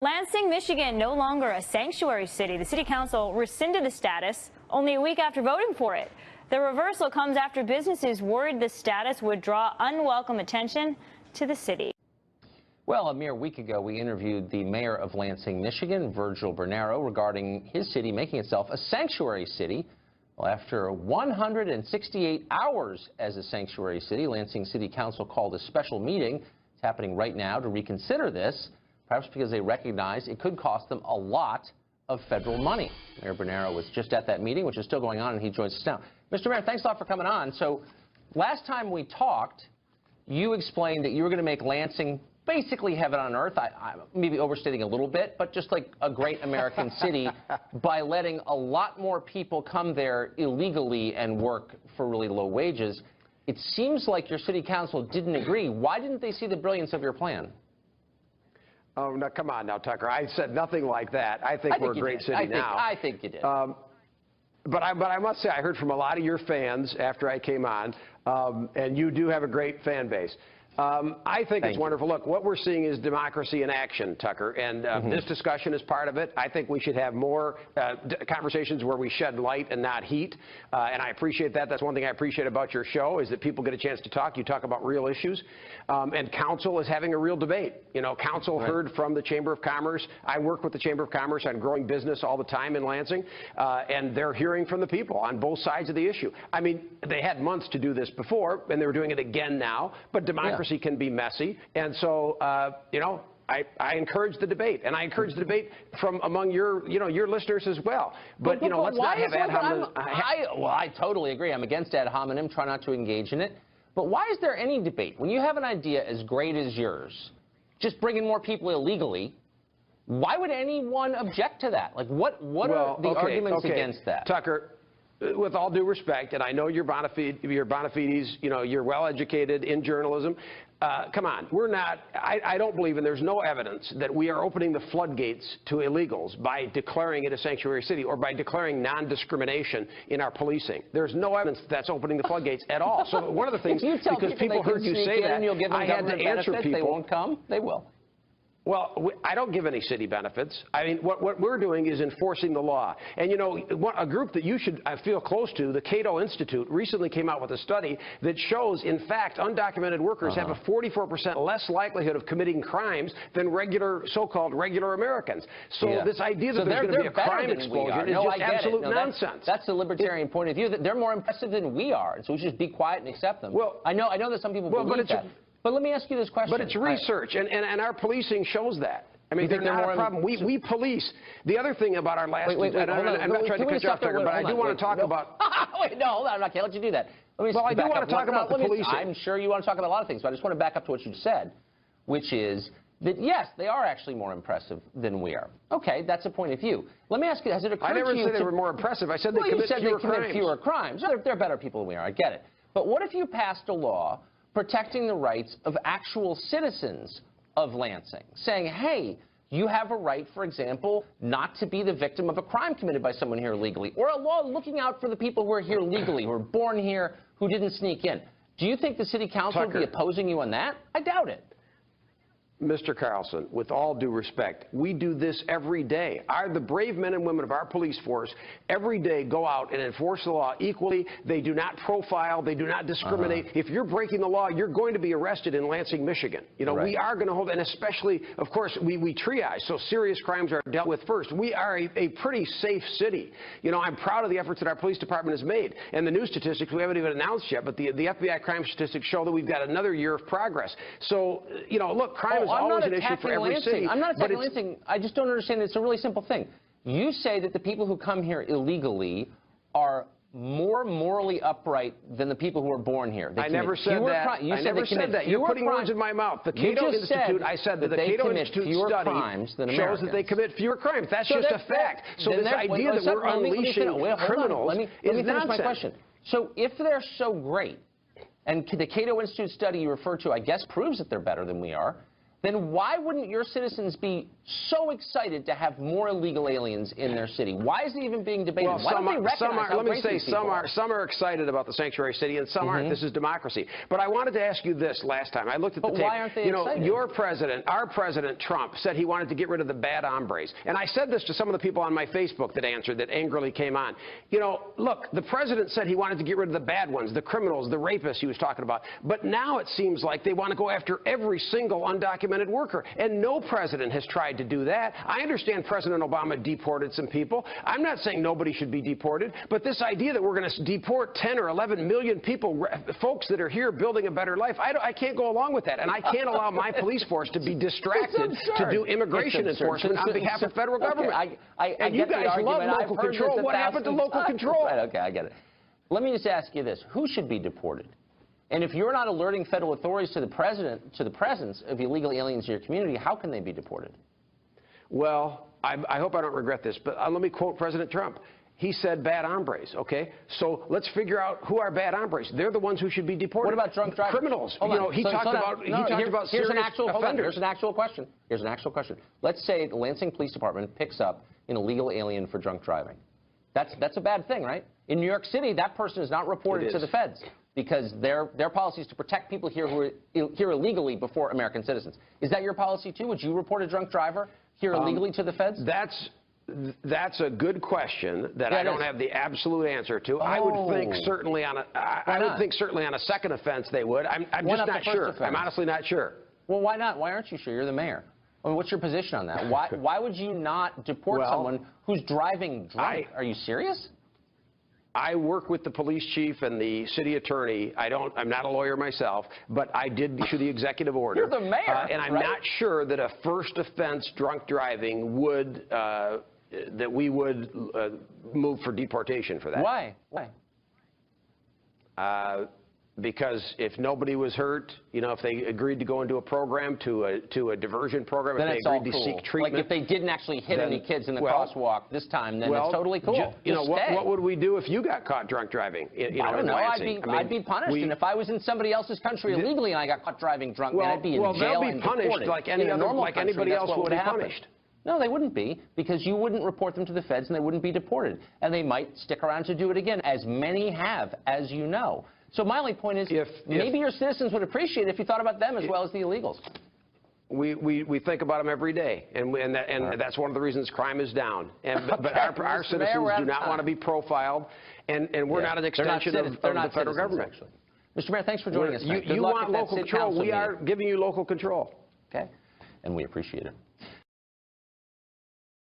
Lansing, Michigan, no longer a sanctuary city. The city council rescinded the status only a week after voting for it. The reversal comes after businesses worried the status would draw unwelcome attention to the city. Well, a mere week ago, we interviewed the mayor of Lansing, Michigan, Virgil Bernero, regarding his city making itself a sanctuary city. Well, after 168 hours as a sanctuary city, Lansing City Council called a special meeting. It's happening right now to reconsider this, perhaps because they recognize it could cost them a lot of federal money. Mayor Bernero was just at that meeting, which is still going on, and he joins us now. Mr. Mayor, thanks a lot for coming on. So last time we talked, you explained that you were going to make Lansing basically heaven on earth. I'm maybe overstating a little bit, but just like a great American city by letting a lot more people come there illegally and work for really low wages. It seems like your city council didn't agree. Why didn't they see the brilliance of your plan? Oh, no, come on now, Tucker. I said nothing like that. I think we're a great city now. I think you did. But I must say, I heard from a lot of your fans after I came on, and you do have a great fan base. I think it's wonderful. Look, what we're seeing is democracy in action, Tucker, and this discussion is part of it. I think we should have more conversations where we shed light and not heat, and I appreciate that. That's one thing I appreciate about your show is that people get a chance to talk. You talk about real issues, and council is having a real debate. You know, council heard from the Chamber of Commerce. I work with the Chamber of Commerce on growing business all the time in Lansing, and they're hearing from the people on both sides of the issue. I mean, they had months to do this before, and they were doing it again now, but democracy can be messy, and so you know, I encourage the debate, and I encourage the debate from among your listeners as well. But you know, let's not have ad hominem. Well, I totally agree. I'm against ad hominem. Try not to engage in it. But why is there any debate when you have an idea as great as yours, just bringing more people illegally? Why would anyone object to that? Like, what are the arguments against that? Tucker, with all due respect, and I know you're bona fides, you know, you're well-educated in journalism. Come on, we're not, I don't believe, and there's no evidence that we are opening the floodgates to illegals by declaring it a sanctuary city or by declaring non-discrimination in our policing. There's no evidence that's opening the floodgates at all. So one of the things, because people heard you say that, I had to answer people. They won't come, they will. Well, I don't give any city benefits. I mean, what we're doing is enforcing the law. And, you know, a group that you should feel close to, the Cato Institute, recently came out with a study that shows, in fact, undocumented workers have a 44% less likelihood of committing crimes than so-called regular Americans. So this idea that there's going to be a crime explosion is just absolute nonsense. That's the libertarian point of view. That they're more impressive than we are, and so we should just be quiet and accept them. Well, I know that some people believe that. But let me ask you this question. But it's research, and our policing shows that. I mean, they're not a problem. We police. The other thing about our last... Wait, I'm not trying to cut you off, Tucker, but I do want to talk about... Wait, no, hold on. I can't let you do that. Well, I do want to talk about the policing. I'm sure you want to talk about a lot of things, but I just want to back up to what you said, which is that, yes, they are actually more impressive than we are. Okay, that's a point of view. Let me ask you, has it occurred to you... I never said they were more impressive. I said they commit fewer crimes. They're better people than we are. I get it. But what if you passed a law protecting the rights of actual citizens of Lansing, saying, hey, you have a right, for example, not to be the victim of a crime committed by someone here illegally, or a law looking out for the people who are here legally, who are born here, who didn't sneak in. Do you think the city council would be opposing you on that? I doubt it. Mr. Carlson, with all due respect, we do this every day. The brave men and women of our police force every day go out and enforce the law equally. They do not profile. They do not discriminate. If you're breaking the law, you're going to be arrested in Lansing, Michigan. You know, we are going to hold, and especially, of course, we triage, so serious crimes are dealt with first. We are a pretty safe city. You know, I'm proud of the efforts that our police department has made. And the new statistics we haven't even announced yet, but the FBI crime statistics show that we've got another year of progress. So, you know, look, crime is always an issue for every city. I'm not attacking Lansing. I just don't understand. It's a really simple thing. You say that the people who come here illegally are more morally upright than the people who are born here. I never said that. I never said that. You're putting words in my mouth. The Cato Institute, I said that the Cato Institute study shows that they commit fewer crimes. That's just a fact. So this idea that we're unleashing criminals is nonsense. So if they're so great, and the Cato Institute study you referred to, I guess, proves that they're better than we are, then why wouldn't your citizens be so excited to have more illegal aliens in their city? Why is it even being debated? Well, why don't they recognize how great these people are? Some are excited about the sanctuary city and some aren't. This is democracy. But I wanted to ask you this last time. I looked at the tape. Why aren't they excited? Your president, our President Trump, said he wanted to get rid of the bad hombres. And I said this to some of the people on my Facebook that answered, that angrily came on. Look, the president said he wanted to get rid of the bad ones, the criminals, the rapists he was talking about. But now it seems like they want to go after every single undocumented worker. And no president has tried to do that. I understand President Obama deported some people. I'm not saying nobody should be deported, but this idea that we're going to deport 10 or 11 million people, folks that are here building a better life, I can't go along with that. And I can't allow my police force to be distracted to do immigration enforcement on behalf of federal government. And you guys love local control. What happened to local control? Right, okay, I get it. Let me just ask you this. Who should be deported? And if you're not alerting federal authorities to the presence of illegal aliens in your community, how can they be deported? Well, I hope I don't regret this, but let me quote President Trump. He said bad hombres, okay? So let's figure out who are bad hombres. They're the ones who should be deported. What about drunk drivers? Criminals. He talked about serious offenders. Here's an actual question. Here's an actual question. Let's say the Lansing Police Department picks up an illegal alien for drunk driving. That's a bad thing, right? In New York City, that person is not reported to the feds, because their policy is to protect people here who are here illegally before American citizens. Is that your policy too? Would you report a drunk driver here illegally to the feds? That's a good question that I don't have the absolute answer to. I would think certainly on a second offense they would. I'm just not sure. I'm honestly not sure. Well, why not? Why aren't you sure? You're the mayor. I mean, what's your position on that? Why would you not deport someone who's driving drunk? Are you serious? I work with the police chief and the city attorney. I'm not a lawyer myself, but I did issue the executive order. You're the mayor, and I'm not sure that a first offense drunk driving would that we would move for deportation for that. Why? Because if nobody was hurt, if they agreed to go into a program, to a diversion program, then if they agreed to seek treatment. Like if they didn't actually hit any kids in the crosswalk this time, then it's totally cool. What would we do if you got caught drunk driving? I don't know. I'd be punished. And if I was in somebody else's country illegally and I got caught driving drunk, then I'd be in jail and deported. They'll be punished like anybody else would be punished. No, they wouldn't be, because you wouldn't report them to the feds and they wouldn't be deported. And they might stick around to do it again, as many have, as you know. So my only point is, maybe your citizens would appreciate it if you thought about them as well as the illegals. We think about them every day, and that's one of the reasons crime is down. But our citizens do not want to be profiled, and we're not an extension of the federal government. Actually. Mr. Mayor, thanks for joining us. You want local control. We are giving you local control. Okay, and we appreciate it.